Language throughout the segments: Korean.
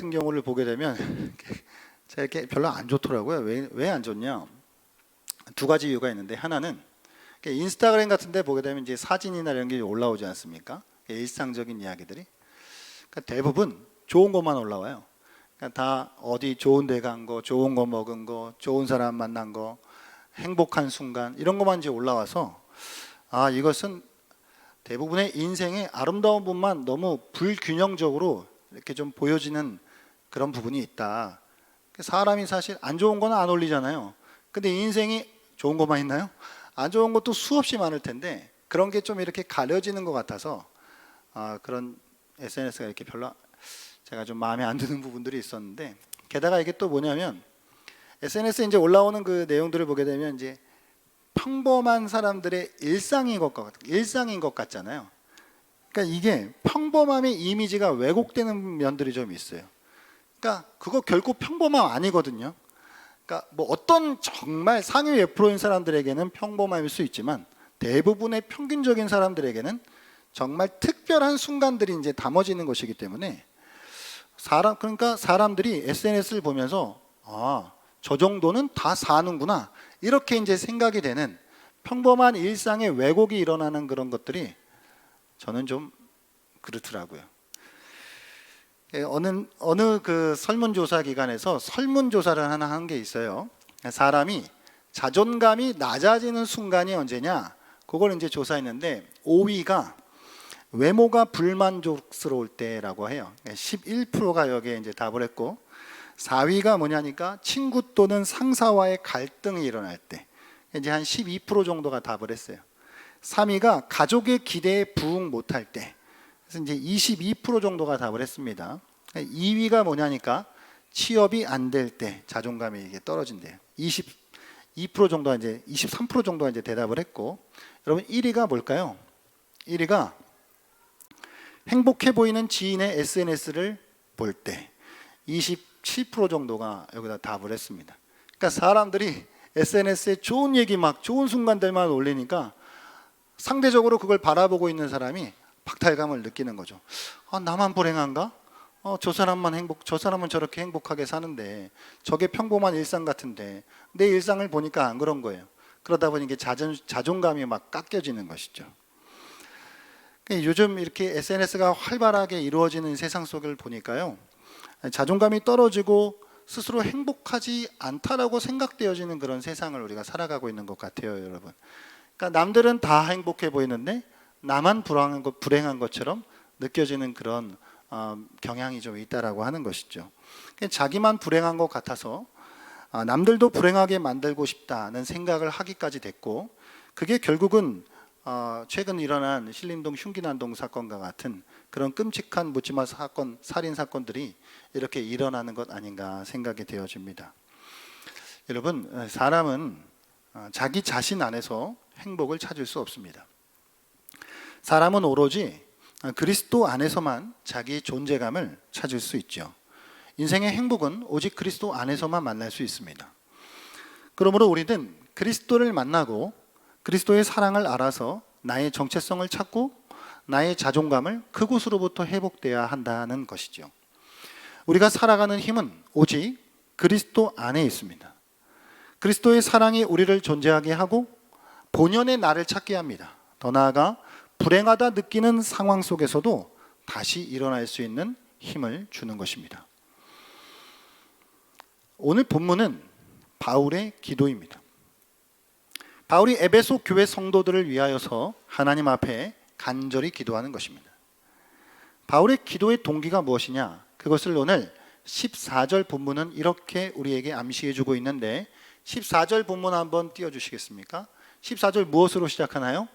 같은 경우를 보게 되면 제가 이렇게 별로 안 좋더라고요. 왜 안 좋냐? 두 가지 이유가 있는데, 하나는 인스타그램 같은 데 보게 되면 이제 사진이나 이런 게 올라오지 않습니까? 일상적인 이야기들이. 그러니까 대부분 좋은 것만 올라와요. 그러니까 다 어디 좋은 데 간 거, 좋은 거 먹은 거, 좋은 사람 만난 거, 행복한 순간, 이런 것만 이제 올라와서, 아, 이것은 대부분의 인생의 아름다운 부분만 너무 불균형적으로 이렇게 좀 보여지는 그런 부분이 있다. 사람이 사실 안 좋은 거는 안 올리잖아요. 근데 인생이 좋은 것만 있나요? 안 좋은 것도 수없이 많을 텐데, 그런 게 좀 이렇게 가려지는 것 같아서 그런 SNS가 이렇게 별로 제가 좀 마음에 안 드는 부분들이 있었는데, 게다가 이게 또 뭐냐면 SNS에 이제 올라오는 그 내용들을 보게 되면 이제 평범한 사람들의 일상인 것 같잖아요. 그러니까 이게 평범함의 이미지가 왜곡되는 면들이 좀 있어요. 그러니까 그거 결코 평범함 아니거든요. 그러니까 뭐 어떤 정말 상위 몇 프로인 사람들에게는 평범함일 수 있지만, 대부분의 평균적인 사람들에게는 정말 특별한 순간들이 이제 담아지는 것이기 때문에 그러니까 사람들이 SNS를 보면서 저 정도는 다 사는구나, 이렇게 이제 생각이 되는 평범한 일상의 왜곡이 일어나는 그런 것들이 저는 좀 그렇더라고요. 어느 그 설문조사 기관에서 설문조사를 하나 한 게 있어요. 사람이 자존감이 낮아지는 순간이 언제냐, 그걸 이제 조사했는데 5위가 외모가 불만족스러울 때라고 해요. 11%가 여기에 이제 답을 했고, 4위가 뭐냐니까 친구 또는 상사와의 갈등이 일어날 때, 이제 한 12% 정도가 답을 했어요. 3위가 가족의 기대에 부응 못할 때, 그래서 이제 22% 정도가 답을 했습니다. 2위가 뭐냐니까 취업이 안 될 때 자존감이 이게 떨어진대요. 22% 정도가 이제 23% 정도가 이제 대답을 했고, 여러분 1위가 뭘까요? 1위가 행복해 보이는 지인의 SNS를 볼 때, 27% 정도가 여기다 답을 했습니다. 그러니까 사람들이 SNS에 좋은 얘기 막 좋은 순간들만 올리니까 상대적으로 그걸 바라보고 있는 사람이 박탈감을 느끼는 거죠. 나만 불행한가? 저 사람은 저렇게 행복하게 사는데, 저게 평범한 일상 같은데 내 일상을 보니까 안 그런 거예요. 그러다 보니 이게 자존감이 막 깎여지는 것이죠. 요즘 이렇게 SNS가 활발하게 이루어지는 세상 속을 보니까요, 자존감이 떨어지고 스스로 행복하지 않다라고 생각되어지는 그런 세상을 우리가 살아가고 있는 것 같아요, 여러분. 그러니까 남들은 다 행복해 보이는데 나만 불행한 것처럼 느껴지는 그런 경향이 좀 있다라고 하는 것이죠. 자기만 불행한 것 같아서 남들도 불행하게 만들고 싶다는 생각을 하기까지 됐고, 그게 결국은 최근 일어난 신림동 흉기난동 사건과 같은 그런 끔찍한 묻지마 사건, 살인 사건들이 이렇게 일어나는 것 아닌가 생각이 되어집니다. 여러분, 사람은 자기 자신 안에서 행복을 찾을 수 없습니다. 사람은 오로지 그리스도 안에서만 자기의 존재감을 찾을 수 있죠. 인생의 행복은 오직 그리스도 안에서만 만날 수 있습니다. 그러므로 우리는 그리스도를 만나고 그리스도의 사랑을 알아서 나의 정체성을 찾고 나의 자존감을 그곳으로부터 회복돼야 한다는 것이죠. 우리가 살아가는 힘은 오직 그리스도 안에 있습니다. 그리스도의 사랑이 우리를 존재하게 하고 본연의 나를 찾게 합니다. 더 나아가 불행하다 느끼는 상황 속에서도 다시 일어날 수 있는 힘을 주는 것입니다. 오늘 본문은 바울의 기도입니다. 바울이 에베소 교회 성도들을 위하여서 하나님 앞에 간절히 기도하는 것입니다. 바울의 기도의 동기가 무엇이냐? 그것을 오늘 14절 본문은 이렇게 우리에게 암시해 주고 있는데, 14절 본문 한번 띄워주시겠습니까? 14절 무엇으로 시작하나요?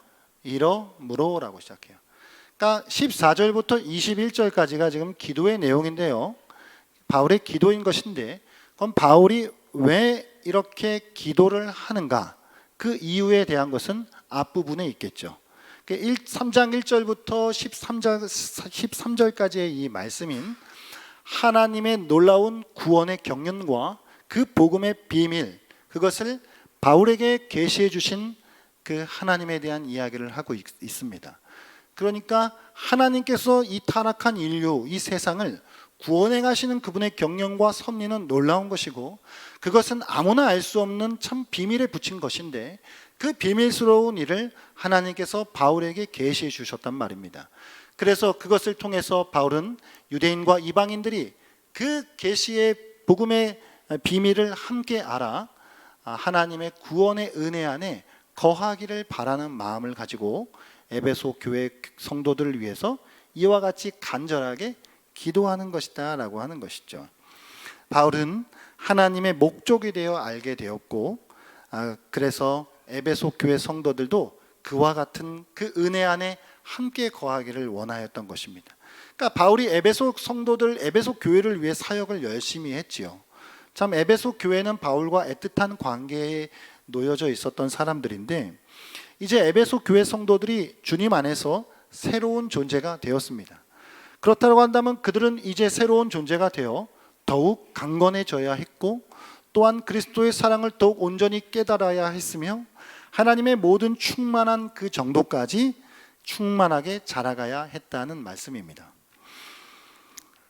이러므로라고 시작해요. 그러니까 14절부터 21절까지가 지금 기도의 내용인데요, 바울의 기도인 것인데, 그럼 바울이 왜 이렇게 기도를 하는가? 그 이유에 대한 것은 앞부분에 있겠죠. 3장 1절부터 13절까지의 이 말씀인 하나님의 놀라운 구원의 경륜과 그 복음의 비밀, 그것을 바울에게 계시해 주신 그 하나님에 대한 이야기를 하고 있습니다. 그러니까 하나님께서 이 타락한 인류, 이 세상을 구원행하시는 그분의 경륜과 섭리는 놀라운 것이고 그것은 아무나 알 수 없는 참 비밀에 붙인 것인데 그 비밀스러운 일을 하나님께서 바울에게 계시해 주셨단 말입니다. 그래서 그것을 통해서 바울은 유대인과 이방인들이 그 계시의 복음의 비밀을 함께 알아 하나님의 구원의 은혜 안에 거하기를 바라는 마음을 가지고 에베소 교회 성도들을 위해서 이와 같이 간절하게 기도하는 것이다 라고 하는 것이죠. 바울은 하나님의 목적이 되어 알게 되었고 그래서 에베소 교회 성도들도 그와 같은 그 은혜 안에 함께 거하기를 원하였던 것입니다. 그러니까 바울이 에베소 성도들, 에베소 교회를 위해 사역을 열심히 했지요. 참 에베소 교회는 바울과 애틋한 관계에 놓여져 있었던 사람들인데 이제 에베소 교회 성도들이 주님 안에서 새로운 존재가 되었습니다. 그렇다고 한다면 그들은 이제 새로운 존재가 되어 더욱 강건해져야 했고 또한 그리스도의 사랑을 더욱 온전히 깨달아야 했으며 하나님의 모든 충만한 그 정도까지 충만하게 자라가야 했다는 말씀입니다.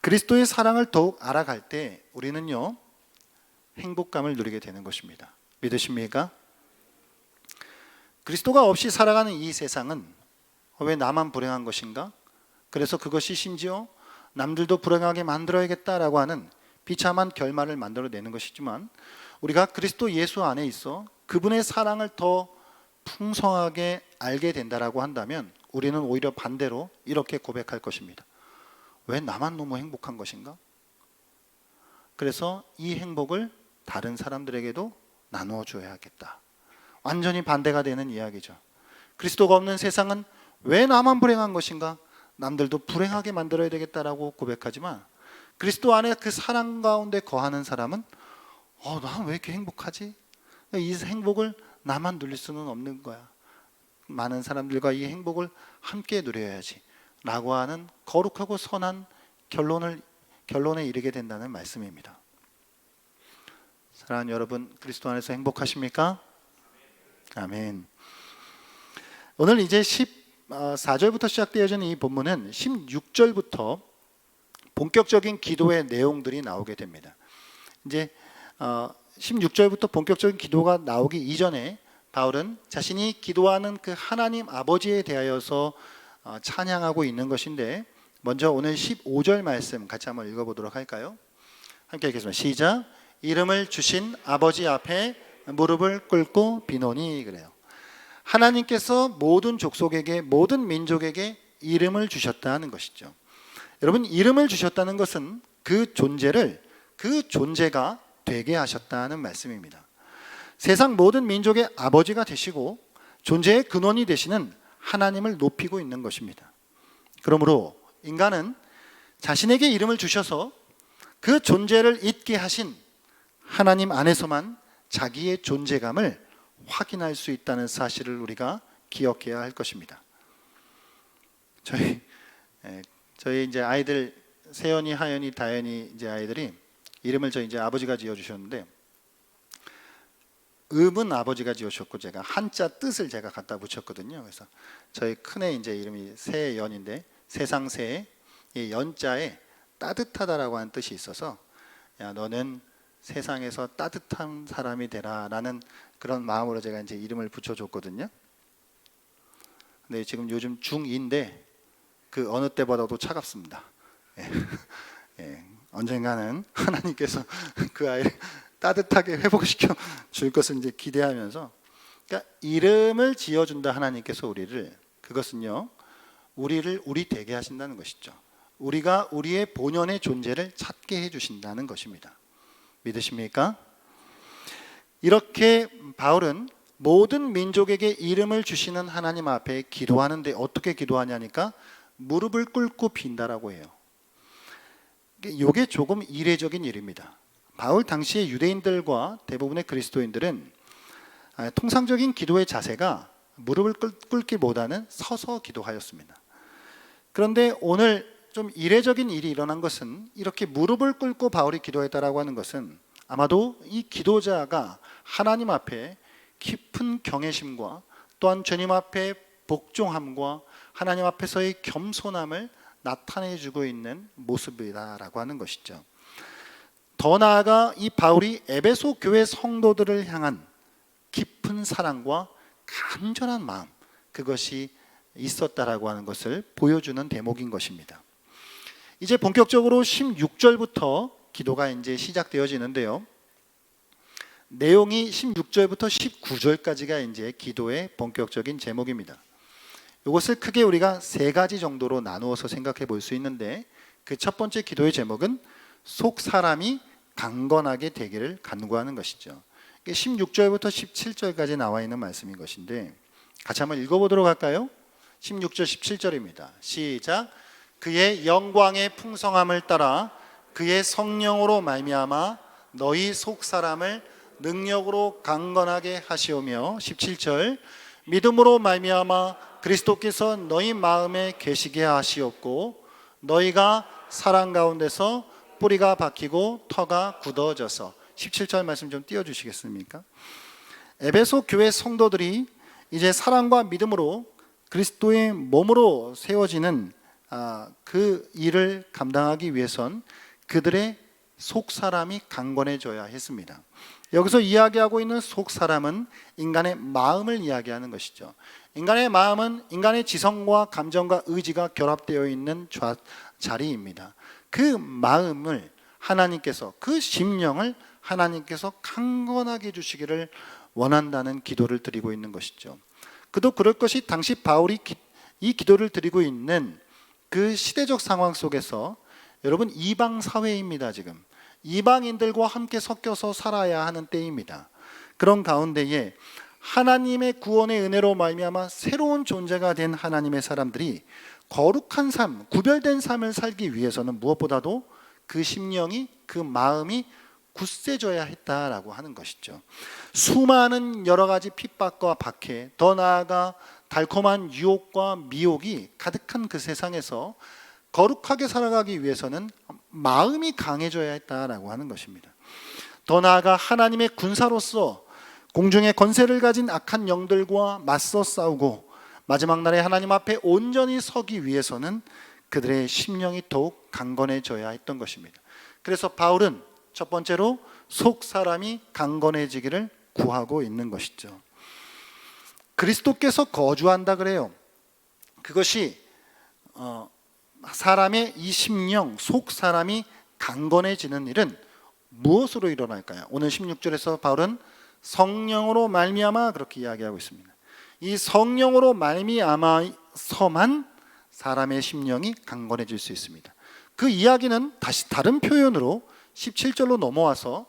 그리스도의 사랑을 더욱 알아갈 때 우리는요 행복감을 누리게 되는 것입니다. 믿으십니까? 그리스도가 없이 살아가는 이 세상은 왜 나만 불행한 것인가? 그래서 그것이 심지어 남들도 불행하게 만들어야겠다라고 하는 비참한 결말을 만들어내는 것이지만 우리가 그리스도 예수 안에 있어 그분의 사랑을 더 풍성하게 알게 된다라고 한다면 우리는 오히려 반대로 이렇게 고백할 것입니다. 왜 나만 너무 행복한 것인가? 그래서 이 행복을 다른 사람들에게도 나누어 줘야겠다. 완전히 반대가 되는 이야기죠. 그리스도가 없는 세상은 왜 나만 불행한 것인가? 남들도 불행하게 만들어야 되겠다라고 고백하지만 그리스도 안에 그 사랑 가운데 거하는 사람은 난 왜 이렇게 행복하지? 이 행복을 나만 누릴 수는 없는 거야. 많은 사람들과 이 행복을 함께 누려야지 라고 하는 거룩하고 선한 결론에 이르게 된다는 말씀입니다. 사랑하는 여러분, 그리스도 안에서 행복하십니까? 아멘. 오늘 이제 14절부터 시작되어지는 이 본문은 16절부터 본격적인 기도의 내용들이 나오게 됩니다. 이제 16절부터 본격적인 기도가 나오기 이전에 바울은 자신이 기도하는 그 하나님 아버지에 대하여서 찬양하고 있는 것인데 먼저 오늘 15절 말씀 같이 한번 읽어보도록 할까요? 함께 읽겠습니다. 시작. 이름을 주신 아버지 앞에 무릎을 꿇고 비노니 그래요. 하나님께서 모든 족속에게 모든 민족에게 이름을 주셨다는 것이죠. 여러분 이름을 주셨다는 것은 그 존재가 되게 하셨다는 말씀입니다. 세상 모든 민족의 아버지가 되시고 존재의 근원이 되시는 하나님을 높이고 있는 것입니다. 그러므로 인간은 자신에게 이름을 주셔서 그 존재를 잊게 하신 하나님 안에서만 자기의 존재감을 확인할 수 있다는 사실을 우리가 기억해야 할 것입니다. 저희 이제 아이들 세연이, 하연이, 다연이 이제 아이들이 이름을 저희 이제 아버지가 지어 주셨는데 음은 아버지가 지어주셨고 제가 한자 뜻을 제가 갖다 붙였거든요. 그래서 저희 큰애 이제 이름이 세연인데 세상 세의 이 연자에 따뜻하다라고 하는 뜻이 있어서 야 너는 세상에서 따뜻한 사람이 되라라는 그런 마음으로 제가 이제 이름을 붙여줬거든요. 근데 지금 요즘 중2인데 그 어느 때보다도 차갑습니다. 예. 예. 언젠가는 하나님께서 그 아이를 따뜻하게 회복시켜 줄 것을 이제 기대하면서 그러니까 이름을 지어준다 하나님께서 그것은요 우리를 우리 되게 하신다는 것이죠. 우리가 우리의 본연의 존재를 찾게 해주신다는 것입니다. 믿으십니까? 이렇게 바울은 모든 민족에게 이름을 주시는 하나님 앞에 기도하는데 어떻게 기도하냐니까 무릎을 꿇고 빈다라고 해요. 이게 조금 이례적인 일입니다. 바울 당시의 유대인들과 대부분의 그리스도인들은 통상적인 기도의 자세가 무릎을 꿇기보다는 서서 기도하였습니다. 그런데 오늘 좀 이례적인 일이 일어난 것은 이렇게 무릎을 꿇고 바울이 기도했다라고 하는 것은 아마도 이 기도자가 하나님 앞에 깊은 경외심과 또한 주님 앞에 복종함과 하나님 앞에서의 겸손함을 나타내주고 있는 모습이다라고 하는 것이죠. 더 나아가 이 바울이 에베소 교회 성도들을 향한 깊은 사랑과 간절한 마음, 그것이 있었다라고 하는 것을 보여주는 대목인 것입니다. 이제 본격적으로 16절부터 기도가 이제 시작되어지는데요. 내용이 16절부터 19절까지가 이제 기도의 본격적인 제목입니다. 이것을 크게 우리가 세 가지 정도로 나누어서 생각해 볼 수 있는데, 그 첫 번째 기도의 제목은 속 사람이 강건하게 되기를 간구하는 것이죠. 16절부터 17절까지 나와 있는 말씀인 것인데, 같이 한번 읽어보도록 할까요? 16절 17절입니다. 시작. 그의 영광의 풍성함을 따라 그의 성령으로 말미암아 너희 속 사람을 능력으로 강건하게 하시오며, 17절. 믿음으로 말미암아 그리스도께서 너희 마음에 계시게 하시옵고 너희가 사랑 가운데서 뿌리가 박히고 터가 굳어져서. 17절 말씀 좀 띄워주시겠습니까? 에베소 교회 성도들이 이제 사랑과 믿음으로 그리스도의 몸으로 세워지는 그 일을 감당하기 위해선 그들의 속 사람이 강건해져야 했습니다. 여기서 이야기하고 있는 속 사람은 인간의 마음을 이야기하는 것이죠. 인간의 마음은 인간의 지성과 감정과 의지가 결합되어 있는 자리입니다. 그 마음을 하나님께서, 그 심령을 하나님께서 강건하게 해주시기를 원한다는 기도를 드리고 있는 것이죠. 그도 그럴 것이 당시 바울이 이 기도를 드리고 있는 그 시대적 상황 속에서, 여러분, 이방 사회입니다. 지금 이방인들과 함께 섞여서 살아야 하는 때입니다. 그런 가운데에 하나님의 구원의 은혜로 말미암아 새로운 존재가 된 하나님의 사람들이 거룩한 삶, 구별된 삶을 살기 위해서는 무엇보다도 그 심령이, 그 마음이 굳세져야 했다라고 하는 것이죠. 수많은 여러 가지 핍박과 박해, 더 나아가 달콤한 유혹과 미혹이 가득한 그 세상에서 거룩하게 살아가기 위해서는 마음이 강해져야 했다라고 하는 것입니다. 더 나아가 하나님의 군사로서 공중의 권세를 가진 악한 영들과 맞서 싸우고 마지막 날에 하나님 앞에 온전히 서기 위해서는 그들의 심령이 더욱 강건해져야 했던 것입니다. 그래서 바울은 첫 번째로 속 사람이 강건해지기를 구하고 있는 것이죠. 그리스도께서 거주한다 그래요. 그것이 사람의 이 심령, 속 사람이 강건해지는 일은 무엇으로 일어날까요? 오늘 16절에서 바울은 성령으로 말미암아 그렇게 이야기하고 있습니다. 이 성령으로 말미암아서만 사람의 심령이 강건해질 수 있습니다. 그 이야기는 다시 다른 표현으로 17절로 넘어와서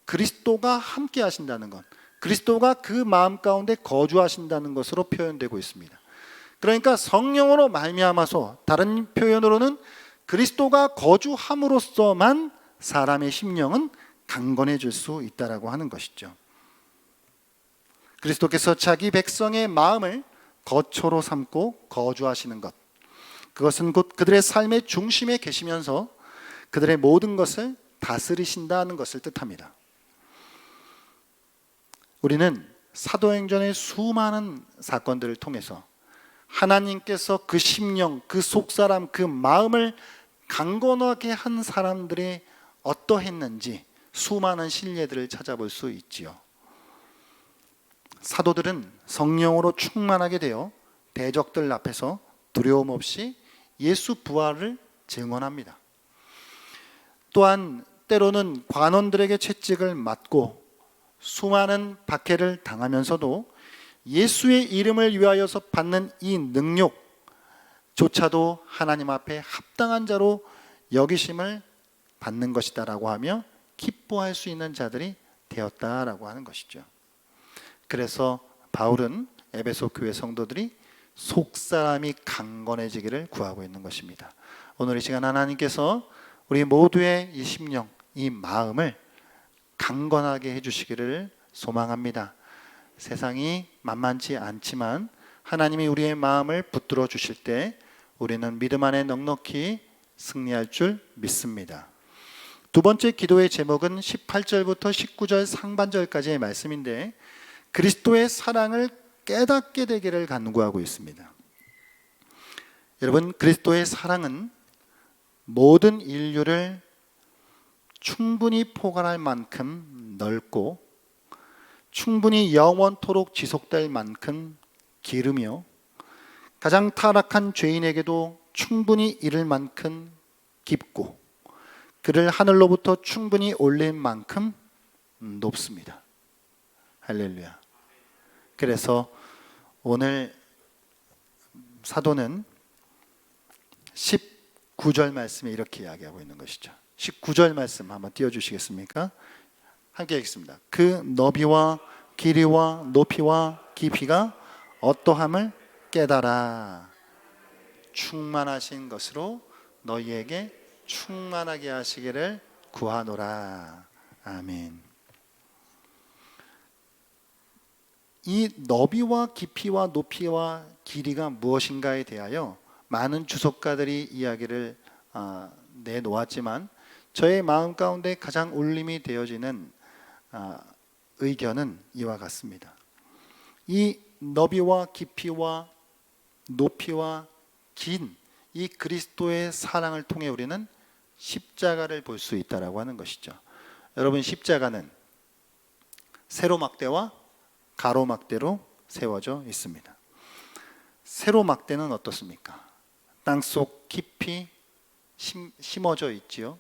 그리스도가 함께 하신다는 것, 그리스도가 그 마음 가운데 거주하신다는 것으로 표현되고 있습니다. 그러니까 성령으로 말미암아서, 다른 표현으로는 그리스도가 거주함으로써만 사람의 심령은 강건해질 수 있다라고 하는 것이죠. 그리스도께서 자기 백성의 마음을 거처로 삼고 거주하시는 것, 그것은 곧 그들의 삶의 중심에 계시면서 그들의 모든 것을 다스리신다는 것을 뜻합니다. 우리는 사도행전의 수많은 사건들을 통해서 하나님께서 그 심령, 그 속사람, 그 마음을 강건하게 한 사람들이 어떠했는지 수많은 신뢰들을 찾아볼 수 있지요. 사도들은 성령으로 충만하게 되어 대적들 앞에서 두려움 없이 예수 부활을 증언합니다. 또한 때로는 관원들에게 채찍을 맞고 수많은 박해를 당하면서도 예수의 이름을 위하여서 받는 이 능력조차도 하나님 앞에 합당한 자로 여기심을 받는 것이다라고 하며 기뻐할 수 있는 자들이 되었다라고 하는 것이죠. 그래서 바울은 에베소 교회 성도들이 속사람이 강건해지기를 구하고 있는 것입니다. 오늘 이 시간 하나님께서 우리 모두의 이 심령, 이 마음을 강건하게 해주시기를 소망합니다. 세상이 만만치 않지만 하나님이 우리의 마음을 붙들어 주실 때 우리는 믿음 안에 넉넉히 승리할 줄 믿습니다. 두 번째 기도의 제목은 18절부터 19절 상반절까지의 말씀인데, 그리스도의 사랑을 깨닫게 되기를 간구하고 있습니다. 여러분, 그리스도의 사랑은 모든 인류를 충분히 포괄할 만큼 넓고 충분히 영원토록 지속될 만큼 기르며 가장 타락한 죄인에게도 충분히 이를 만큼 깊고 그를 하늘로부터 충분히 올린 만큼 높습니다. 할렐루야. 그래서 오늘 사도는 19절 말씀에 이렇게 이야기하고 있는 것이죠. 19절 말씀 한번 띄워주시겠습니까? 함께 읽겠습니다. 그 너비와 길이와 높이와 깊이가 어떠함을 깨달아 충만하신 것으로 너희에게 충만하게 하시기를 구하노라. 아멘. 이 너비와 깊이와 높이와 길이가 무엇인가에 대하여 많은 주석가들이 이야기를 내놓았지만 저의 마음 가운데 가장 울림이 되어지는 의견은 이와 같습니다. 이 너비와 깊이와 높이와 긴 이 그리스도의 사랑을 통해 우리는 십자가를 볼 수 있다라고 하는 것이죠. 여러분, 십자가는 세로막대와 가로막대로 세워져 있습니다. 세로막대는 어떻습니까? 땅속 깊이 심어져 있지요.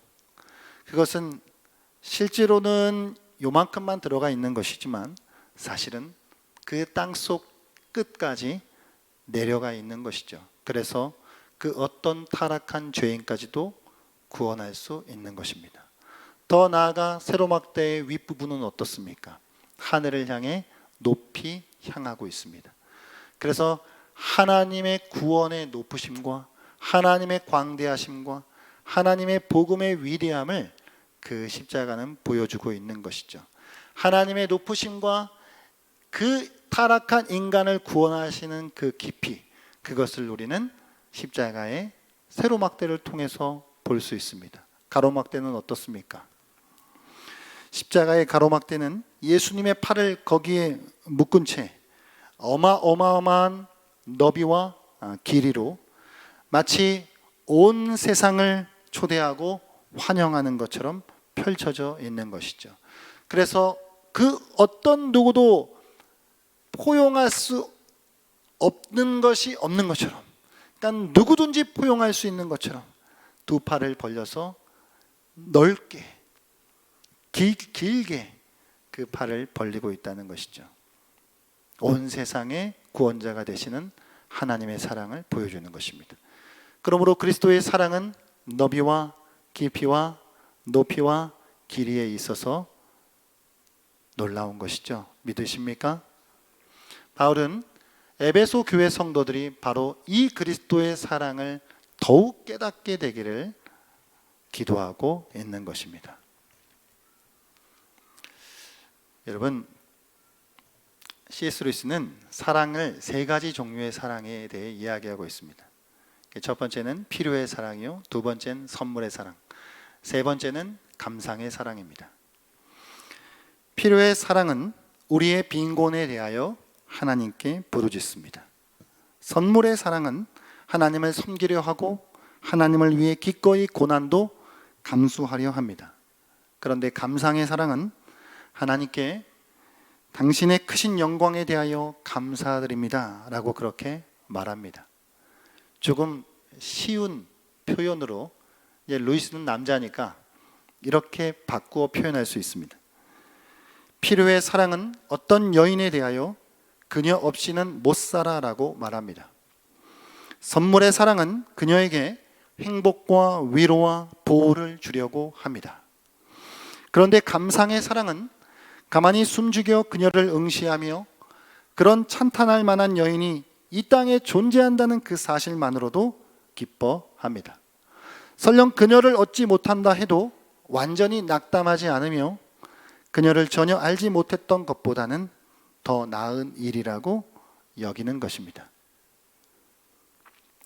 그것은 실제로는 요만큼만 들어가 있는 것이지만 사실은 그 땅속 끝까지 내려가 있는 것이죠. 그래서 그 어떤 타락한 죄인까지도 구원할 수 있는 것입니다. 더 나아가 세로막대의 윗부분은 어떻습니까? 하늘을 향해 높이 향하고 있습니다. 그래서 하나님의 구원의 높으심과 하나님의 광대하심과 하나님의 복음의 위대함을 그 십자가는 보여주고 있는 것이죠. 하나님의 높으심과 그 타락한 인간을 구원하시는 그 깊이, 그것을 우리는 십자가의 세로막대를 통해서 볼 수 있습니다. 가로막대는 어떻습니까? 십자가의 가로막대는 예수님의 팔을 거기에 묶은 채 어마어마한 너비와 길이로 마치 온 세상을 초대하고 환영하는 것처럼 펼쳐져 있는 것이죠. 그래서 그 어떤 누구도 포용할 수 없는 것이 없는 것처럼, 그러니까 누구든지 포용할 수 있는 것처럼 두 팔을 벌려서 넓게 길게 그 팔을 벌리고 있다는 것이죠. 온 세상의 구원자가 되시는 하나님의 사랑을 보여주는 것입니다. 그러므로 그리스도의 사랑은 너비와 깊이와 높이와 길이에 있어서 놀라운 것이죠. 믿으십니까? 바울은 에베소 교회 성도들이 바로 이 그리스도의 사랑을 더욱 깨닫게 되기를 기도하고 있는 것입니다. 여러분, C.S. 루이스는 사랑을 세 가지 종류의 사랑에 대해 이야기하고 있습니다. 첫 번째는 필요의 사랑이요, 두 번째는 선물의 사랑, 세 번째는 감상의 사랑입니다. 필요의 사랑은 우리의 빈곤에 대하여 하나님께 부르짖습니다. 선물의 사랑은 하나님을 섬기려 하고 하나님을 위해 기꺼이 고난도 감수하려 합니다. 그런데 감상의 사랑은 하나님께 당신의 크신 영광에 대하여 감사드립니다 라고 그렇게 말합니다. 조금 쉬운 표현으로, 루이스는 남자니까 이렇게 바꾸어 표현할 수 있습니다. 필요의 사랑은 어떤 여인에 대하여 그녀 없이는 못 살아 라고 말합니다. 선물의 사랑은 그녀에게 행복과 위로와 보호를 주려고 합니다. 그런데 감상의 사랑은 가만히 숨죽여 그녀를 응시하며 그런 찬탄할 만한 여인이 이 땅에 존재한다는 그 사실만으로도 기뻐합니다. 설령 그녀를 얻지 못한다 해도 완전히 낙담하지 않으며 그녀를 전혀 알지 못했던 것보다는 더 나은 일이라고 여기는 것입니다.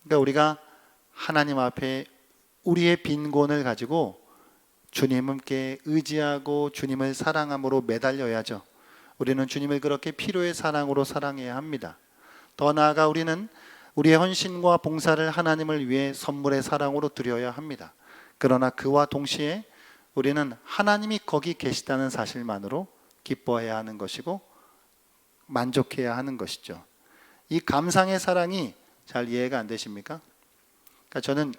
그러니까 우리가 하나님 앞에 우리의 빈곤을 가지고 주님께 의지하고 주님을 사랑함으로 매달려야죠. 우리는 주님을 그렇게 필요의 사랑으로 사랑해야 합니다. 더 나아가 우리는 우리의 헌신과 봉사를 하나님을 위해 선물의 사랑으로 드려야 합니다. 그러나 그와 동시에 우리는 하나님이 거기 계시다는 사실만으로 기뻐해야 하는 것이고 만족해야 하는 것이죠. 이 감상의 사랑이 잘 이해가 안 되십니까? 그러니까 저는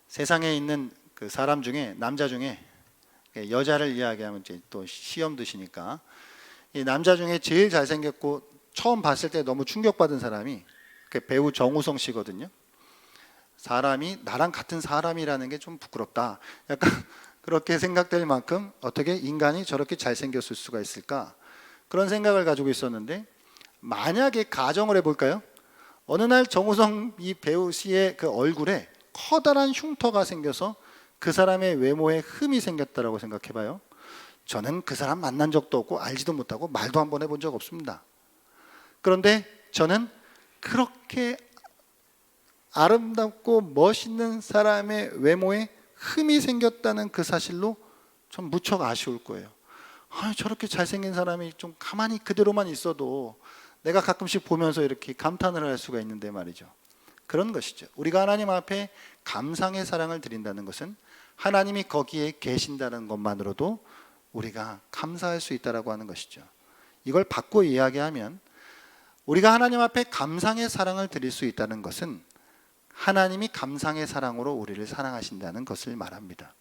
세상에 있는 그 사람 중에, 남자 중에, 여자를 이야기하면 이제 또 시험 드시니까, 이 남자 중에 제일 잘생겼고 처음 봤을 때 너무 충격받은 사람이 그 배우 정우성 씨거든요. 사람이 나랑 같은 사람이라는 게 좀 부끄럽다, 약간 그렇게 생각될 만큼 어떻게 인간이 저렇게 잘생겼을 수가 있을까, 그런 생각을 가지고 있었는데, 만약에 가정을 해볼까요? 어느 날 정우성 이 배우 씨의 그 얼굴에 커다란 흉터가 생겨서 그 사람의 외모에 흠이 생겼다라고 생각해봐요. 저는 그 사람 만난 적도 없고 알지도 못하고 말도 한번 해본 적 없습니다. 그런데 저는 그렇게 아름답고 멋있는 사람의 외모에 흠이 생겼다는 그 사실로 좀 무척 아쉬울 거예요. 저렇게 잘생긴 사람이 좀 가만히 그대로만 있어도 내가 가끔씩 보면서 이렇게 감탄을 할 수가 있는데 말이죠. 그런 것이죠. 우리가 하나님 앞에 감상의 사랑을 드린다는 것은 하나님이 거기에 계신다는 것만으로도 우리가 감사할 수 있다라고 하는 것이죠. 이걸 바꿔 이야기하면 우리가 하나님 앞에 감상의 사랑을 드릴 수 있다는 것은 하나님이 감상의 사랑으로 우리를 사랑하신다는 것을 말합니다.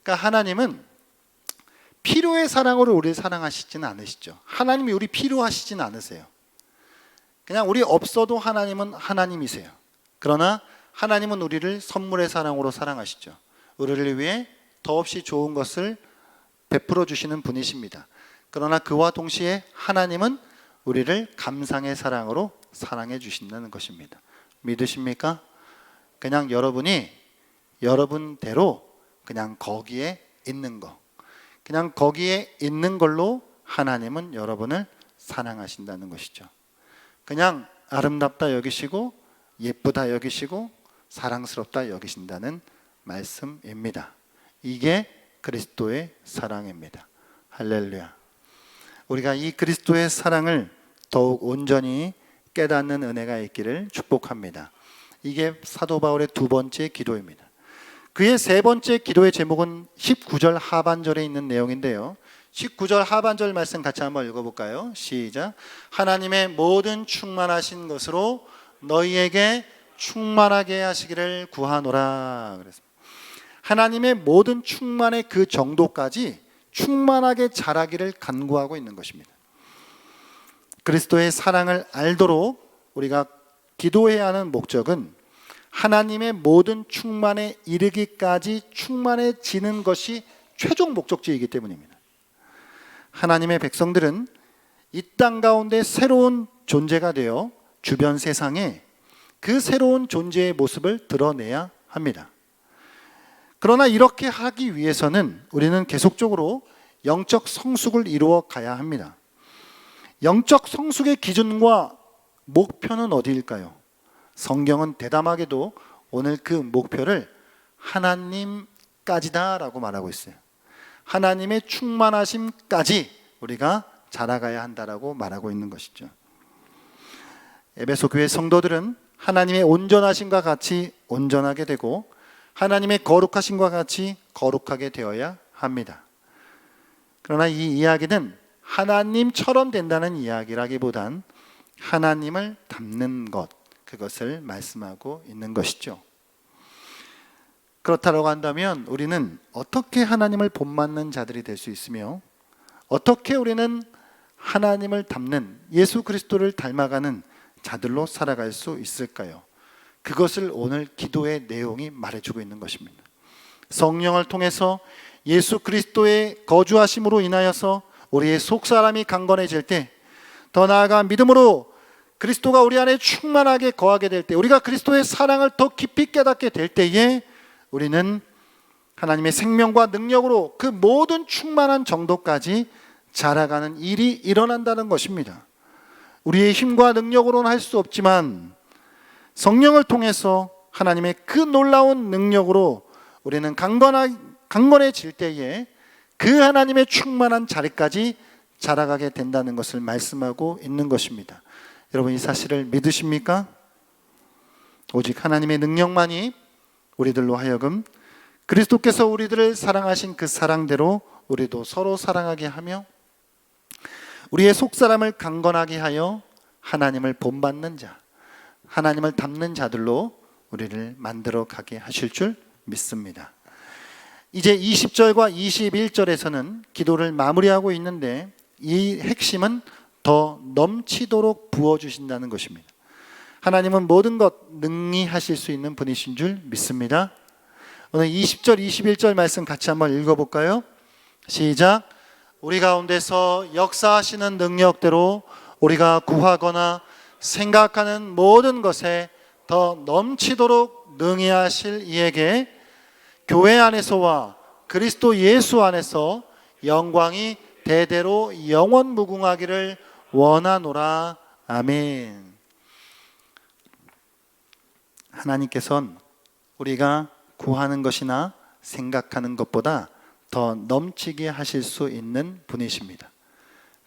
그러니까 하나님은 필요의 사랑으로 우리를 사랑하시지는 않으시죠. 하나님이 우리 필요하시지는 않으세요. 그냥 우리 없어도 하나님은 하나님이세요. 그러나 하나님은 우리를 선물의 사랑으로 사랑하시죠. 우리를 위해 더없이 좋은 것을 베풀어 주시는 분이십니다. 그러나 그와 동시에 하나님은 우리를 감상의 사랑으로 사랑해 주신다는 것입니다. 믿으십니까? 그냥 여러분이 여러분대로 그냥 거기에 있는 거, 그냥 거기에 있는 걸로 하나님은 여러분을 사랑하신다는 것이죠. 그냥 아름답다 여기시고 예쁘다 여기시고 사랑스럽다 여기신다는 말씀입니다. 이게 그리스도의 사랑입니다. 할렐루야. 우리가 이 그리스도의 사랑을 더욱 온전히 깨닫는 은혜가 있기를 축복합니다. 이게 사도 바울의 두 번째 기도입니다. 그의 세 번째 기도의 제목은 19절 하반절에 있는 내용인데요. 19절 하반절 말씀 같이 한번 읽어볼까요? 시작. 하나님의 모든 충만하신 것으로 너희에게 충만하게 하시기를 구하노라. 그랬습니다. 하나님의 모든 충만의 그 정도까지 충만하게 자라기를 간구하고 있는 것입니다. 그리스도의 사랑을 알도록 우리가 기도해야 하는 목적은 하나님의 모든 충만에 이르기까지 충만해지는 것이 최종 목적지이기 때문입니다. 하나님의 백성들은 이 땅 가운데 새로운 존재가 되어 주변 세상에 그 새로운 존재의 모습을 드러내야 합니다. 그러나 이렇게 하기 위해서는 우리는 계속적으로 영적 성숙을 이루어 가야 합니다. 영적 성숙의 기준과 목표는 어디일까요? 성경은 대담하게도 오늘 그 목표를 하나님까지다라고 말하고 있어요. 하나님의 충만하심까지 우리가 자라가야 한다라고 말하고 있는 것이죠. 에베소 교회 성도들은 하나님의 온전하심과 같이 온전하게 되고 하나님의 거룩하심과 같이 거룩하게 되어야 합니다. 그러나 이 이야기는 하나님처럼 된다는 이야기라기보단 하나님을 닮는 것, 그것을 말씀하고 있는 것이죠. 그렇다고 한다면 우리는 어떻게 하나님을 본받는 자들이 될 수 있으며 어떻게 우리는 하나님을 닮는 예수 그리스도를 닮아가는 자들로 살아갈 수 있을까요? 그것을 오늘 기도의 내용이 말해주고 있는 것입니다. 성령을 통해서 예수 그리스도의 거주하심으로 인하여서 우리의 속사람이 강건해질 때, 더 나아가 믿음으로 그리스도가 우리 안에 충만하게 거하게 될 때, 우리가 그리스도의 사랑을 더 깊이 깨닫게 될 때에 우리는 하나님의 생명과 능력으로 그 모든 충만한 정도까지 자라가는 일이 일어난다는 것입니다. 우리의 힘과 능력으로는 할 수 없지만 성령을 통해서 하나님의 그 놀라운 능력으로 우리는 강건해질 때에 그 하나님의 충만한 자리까지 자라가게 된다는 것을 말씀하고 있는 것입니다. 여러분 이 사실을 믿으십니까? 오직 하나님의 능력만이 우리들로 하여금 그리스도께서 우리들을 사랑하신 그 사랑대로 우리도 서로 사랑하게 하며 우리의 속사람을 강건하게 하여 하나님을 본받는 자, 하나님을 닮는 자들로 우리를 만들어 가게 하실 줄 믿습니다. 이제 20절과 21절에서는 기도를 마무리하고 있는데 이 핵심은 더 넘치도록 부어주신다는 것입니다. 하나님은 모든 것 능히 하실 수 있는 분이신 줄 믿습니다. 오늘 20절, 21절 말씀 같이 한번 읽어볼까요? 시작. 우리 가운데서 역사하시는 능력대로 우리가 구하거나 생각하는 모든 것에 더 넘치도록 능히 하실 이에게 교회 안에서와 그리스도 예수 안에서 영광이 대대로 영원 무궁하기를 원하노라. 아멘. 하나님께서는 우리가 구하는 것이나 생각하는 것보다 더 넘치게 하실 수 있는 분이십니다.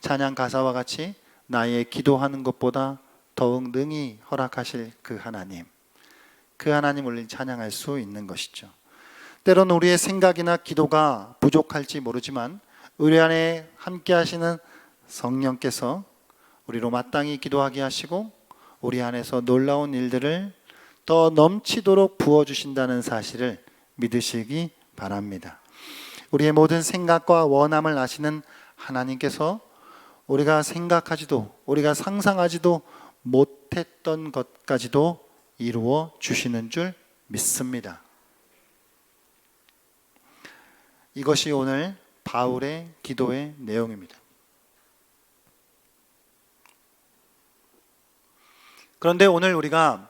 찬양 가사와 같이 나의 기도하는 것보다 더욱 능히 허락하실 그 하나님, 그 하나님 우리를 찬양할 수 있는 것이죠. 때로는 우리의 생각이나 기도가 부족할지 모르지만 우리 안에 함께 하시는 성령께서 우리로 마땅히 기도하게 하시고 우리 안에서 놀라운 일들을 더 넘치도록 부어주신다는 사실을 믿으시기 바랍니다. 우리의 모든 생각과 원함을 아시는 하나님께서 우리가 생각하지도 우리가 상상하지도 못했던 것까지도 이루어 주시는 줄 믿습니다. 이것이 오늘 바울의 기도의 내용입니다. 그런데 오늘 우리가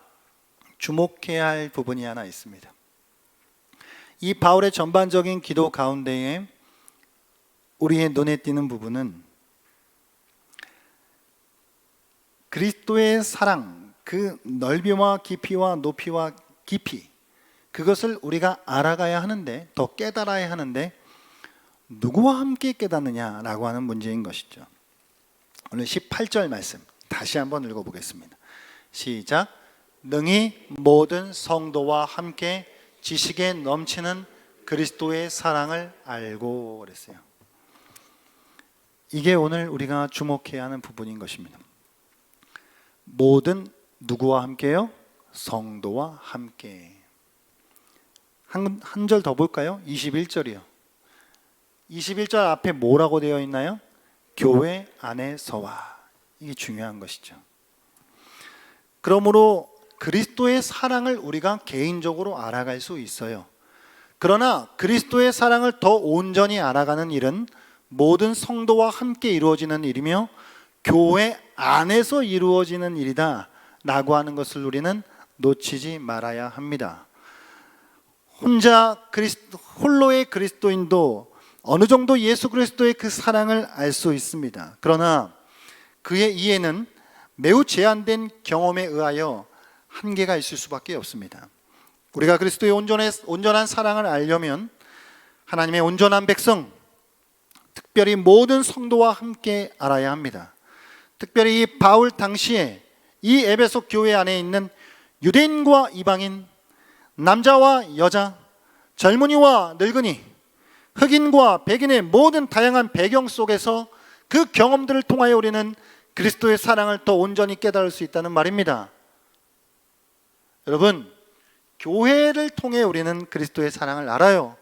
주목해야 할 부분이 하나 있습니다. 이 바울의 전반적인 기도 가운데에 우리의 눈에 띄는 부분은 그리스도의 사랑, 그 넓이와 깊이와 높이와 깊이, 그것을 우리가 알아가야 하는데, 더 깨달아야 하는데 누구와 함께 깨닫느냐라고 하는 문제인 것이죠. 오늘 18절 말씀 다시 한번 읽어보겠습니다. 시작. 능히 모든 성도와 함께 지식에 넘치는 그리스도의 사랑을 알고 그랬어요. 이게 오늘 우리가 주목해야 하는 부분인 것입니다. 모든 누구와 함께요? 성도와 함께. 한 절 더 볼까요? 21절이요. 21절 앞에 뭐라고 되어 있나요? 교회 안에서와. 이게 중요한 것이죠. 그러므로 그리스도의 사랑을 우리가 개인적으로 알아갈 수 있어요. 그러나 그리스도의 사랑을 더 온전히 알아가는 일은 모든 성도와 함께 이루어지는 일이며 교회 안에서 이루어지는 일이다 라고 하는 것을 우리는 놓치지 말아야 합니다. 홀로의 그리스도인도 어느 정도 예수 그리스도의 그 사랑을 알 수 있습니다. 그러나 그의 이해는 매우 제한된 경험에 의하여 한계가 있을 수밖에 없습니다. 우리가 그리스도의 온전한 사랑을 알려면 하나님의 온전한 백성, 특별히 모든 성도와 함께 알아야 합니다. 특별히 이 바울 당시에 이 에베소 교회 안에 있는 유대인과 이방인, 남자와 여자, 젊은이와 늙은이, 흑인과 백인의 모든 다양한 배경 속에서 그 경험들을 통하여 우리는 그리스도의 사랑을 더 온전히 깨달을 수 있다는 말입니다. 여러분, 교회를 통해 우리는 그리스도의 사랑을 알아요.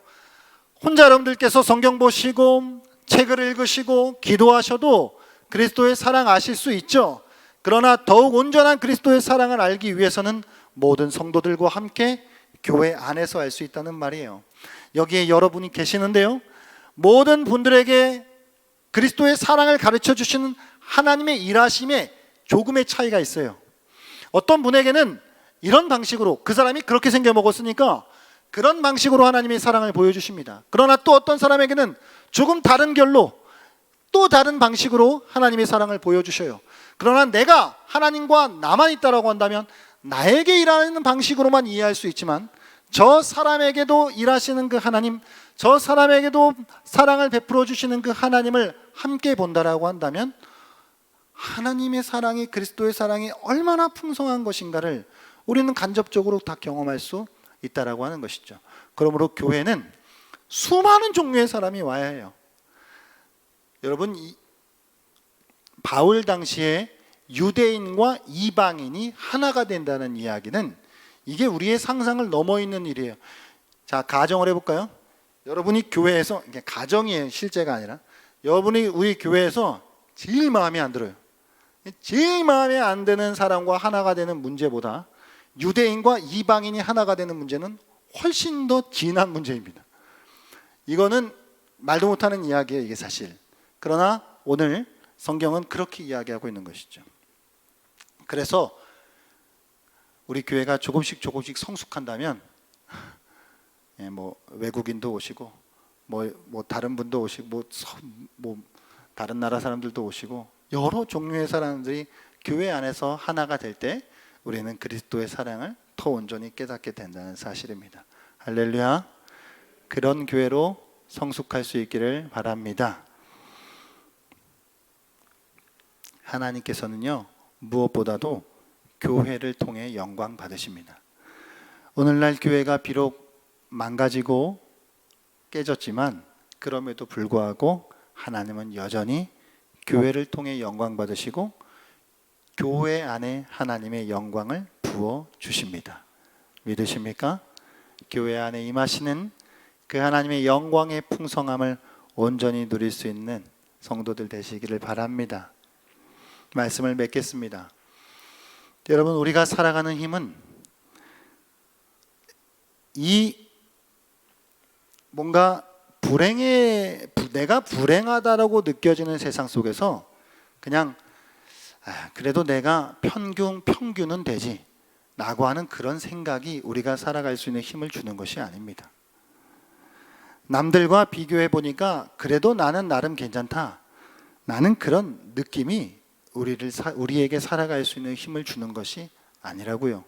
혼자 여러분들께서 성경 보시고 책을 읽으시고 기도하셔도 그리스도의 사랑 아실 수 있죠. 그러나 더욱 온전한 그리스도의 사랑을 알기 위해서는 모든 성도들과 함께 교회 안에서 알 수 있다는 말이에요. 여기에 여러분이 계시는데요, 모든 분들에게 그리스도의 사랑을 가르쳐 주시는 하나님의 일하심에 조금의 차이가 있어요. 어떤 분에게는 이런 방식으로, 그 사람이 그렇게 생겨 먹었으니까 그런 방식으로 하나님의 사랑을 보여주십니다. 그러나 또 어떤 사람에게는 조금 다른 결로, 또 다른 방식으로 하나님의 사랑을 보여주셔요. 그러나 내가 하나님과 나만 있다라고 한다면 나에게 일하는 방식으로만 이해할 수 있지만 저 사람에게도 일하시는 그 하나님, 저 사람에게도 사랑을 베풀어 주시는 그 하나님을 함께 본다라고 한다면 하나님의 사랑이, 그리스도의 사랑이 얼마나 풍성한 것인가를 우리는 간접적으로 다 경험할 수 있다라고 하는 것이죠. 그러므로 교회는 수많은 종류의 사람이 와야 해요. 여러분, 바울 당시에 유대인과 이방인이 하나가 된다는 이야기는 이게 우리의 상상을 넘어 있는 일이에요. 자, 가정을 해볼까요? 여러분이 교회에서, 이게 가정이에요, 실제가 아니라. 여러분이 우리 교회에서 제일 마음에 안 들어요. 제일 마음에 안 드는 사람과 하나가 되는 문제보다 유대인과 이방인이 하나가 되는 문제는 훨씬 더 진한 문제입니다. 이거는 말도 못하는 이야기예요, 이게 사실. 그러나 오늘 성경은 그렇게 이야기하고 있는 것이죠. 그래서 우리 교회가 조금씩 성숙한다면 뭐 외국인도 오시고 뭐 다른 분도 오시고 뭐 다른 나라 사람들도 오시고 여러 종류의 사람들이 교회 안에서 하나가 될 때 우리는 그리스도의 사랑을 더 온전히 깨닫게 된다는 사실입니다. 할렐루야. 그런 교회로 성숙할 수 있기를 바랍니다. 하나님께서는요, 무엇보다도 교회를 통해 영광 받으십니다. 오늘날 교회가 비록 망가지고 깨졌지만 그럼에도 불구하고 하나님은 여전히 교회를 통해 영광 받으시고 교회 안에 하나님의 영광을 부어 주십니다. 믿으십니까? 교회 안에 임하시는 그 하나님의 영광의 풍성함을 온전히 누릴 수 있는 성도들 되시기를 바랍니다. 말씀을 맺겠습니다. 여러분, 우리가 살아가는 힘은 이 뭔가 내가 불행하다라고 느껴지는 세상 속에서 그냥 그래도 내가 평균은 되지 라고 하는 그런 생각이 우리가 살아갈 수 있는 힘을 주는 것이 아닙니다. 남들과 비교해 보니까 그래도 나는 나름 괜찮다, 나는 그런 느낌이 우리에게 살아갈 수 있는 힘을 주는 것이 아니라고요.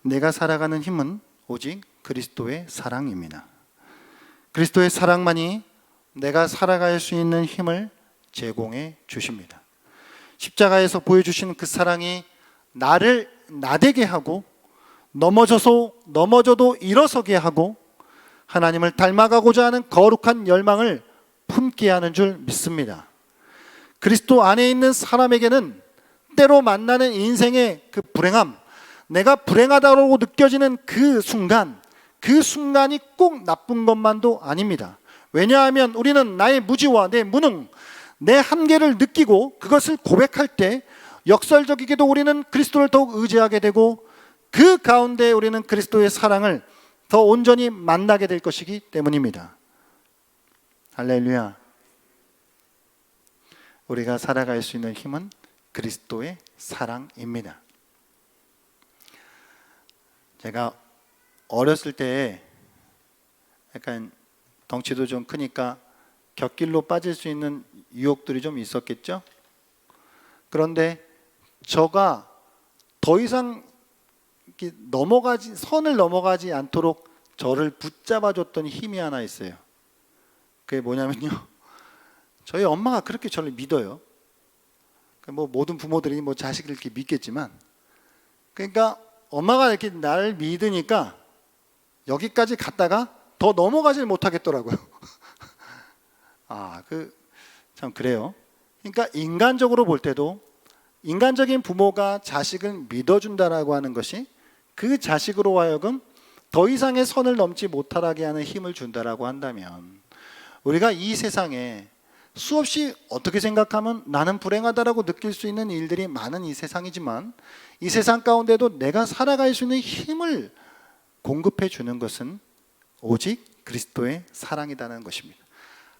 내가 살아가는 힘은 오직 그리스도의 사랑입니다. 그리스도의 사랑만이 내가 살아갈 수 있는 힘을 제공해 주십니다. 십자가에서 보여주신 그 사랑이 나를 나되게 하고 넘어져도 일어서게 하고 하나님을 닮아가고자 하는 거룩한 열망을 품게 하는 줄 믿습니다. 그리스도 안에 있는 사람에게는 때로 만나는 인생의 그 불행함, 내가 불행하다고 느껴지는 그 순간이 꼭 나쁜 것만도 아닙니다. 왜냐하면 우리는 나의 무지와 내 무능, 내 한계를 느끼고 그것을 고백할 때 역설적이게도 우리는 그리스도를 더욱 의지하게 되고 그 가운데 우리는 그리스도의 사랑을 더 온전히 만나게 될 것이기 때문입니다. 할렐루야. 우리가 살아갈 수 있는 힘은 그리스도의 사랑입니다. 제가 어렸을 때 약간 덩치도 좀 크니까 곁길로 빠질 수 있는 유혹들이 좀 있었겠죠? 그런데 저가 더 이상 선을 넘어가지 않도록 저를 붙잡아줬던 힘이 하나 있어요. 그게 뭐냐면요, 저희 엄마가 그렇게 저를 믿어요. 뭐 모든 부모들이 뭐 자식을 이렇게 믿겠지만, 그러니까 엄마가 이렇게 나를 믿으니까 여기까지 갔다가 더 넘어가질 못하겠더라고요. 참 그래요. 그러니까 인간적으로 볼 때도 인간적인 부모가 자식을 믿어준다라고 하는 것이 그 자식으로 하여금 더 이상의 선을 넘지 못하게 하는 힘을 준다라고 한다면, 우리가 이 세상에 수없이 어떻게 생각하면 나는 불행하다라고 느낄 수 있는 일들이 많은 이 세상이지만, 이 세상 가운데도 내가 살아갈 수 있는 힘을 공급해 주는 것은 오직 그리스도의 사랑이라는 것입니다.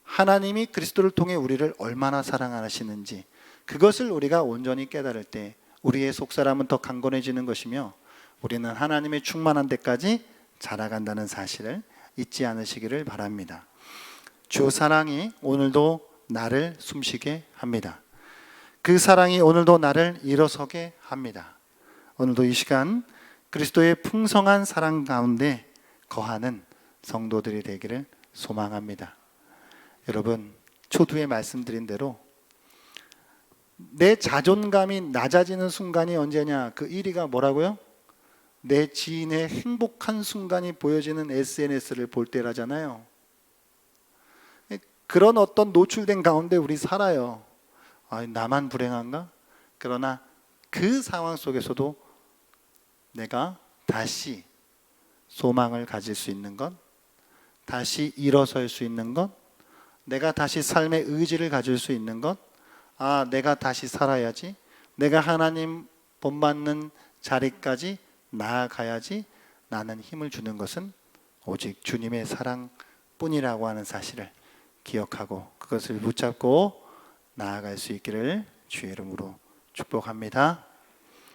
하나님이 그리스도를 통해 우리를 얼마나 사랑하시는지 그것을 우리가 온전히 깨달을 때 우리의 속사람은 더 강건해지는 것이며 우리는 하나님의 충만한 데까지 자라간다는 사실을 잊지 않으시기를 바랍니다. 주 사랑이 오늘도 나를 숨쉬게 합니다. 그 사랑이 오늘도 나를 일어서게 합니다. 오늘도 이 시간 그리스도의 풍성한 사랑 가운데 거하는 성도들이 되기를 소망합니다. 여러분, 초두에 말씀드린 대로 내 자존감이 낮아지는 순간이 언제냐? 그 1위가 뭐라고요? 내 지인의 행복한 순간이 보여지는 SNS를 볼 때라잖아요. 그런 어떤 노출된 가운데 우리 살아요. 아, 나만 불행한가? 그러나 그 상황 속에서도 내가 다시 소망을 가질 수 있는 것, 다시 일어설 수 있는 것, 내가 다시 삶의 의지를 가질 수 있는 것, 아, 내가 다시 살아야지, 내가 하나님 본받는 자리까지 나아가야지, 나는 힘을 주는 것은 오직 주님의 사랑뿐이라고 하는 사실을 기억하고 그것을 붙잡고 나아갈 수 있기를 주의 이름으로 축복합니다.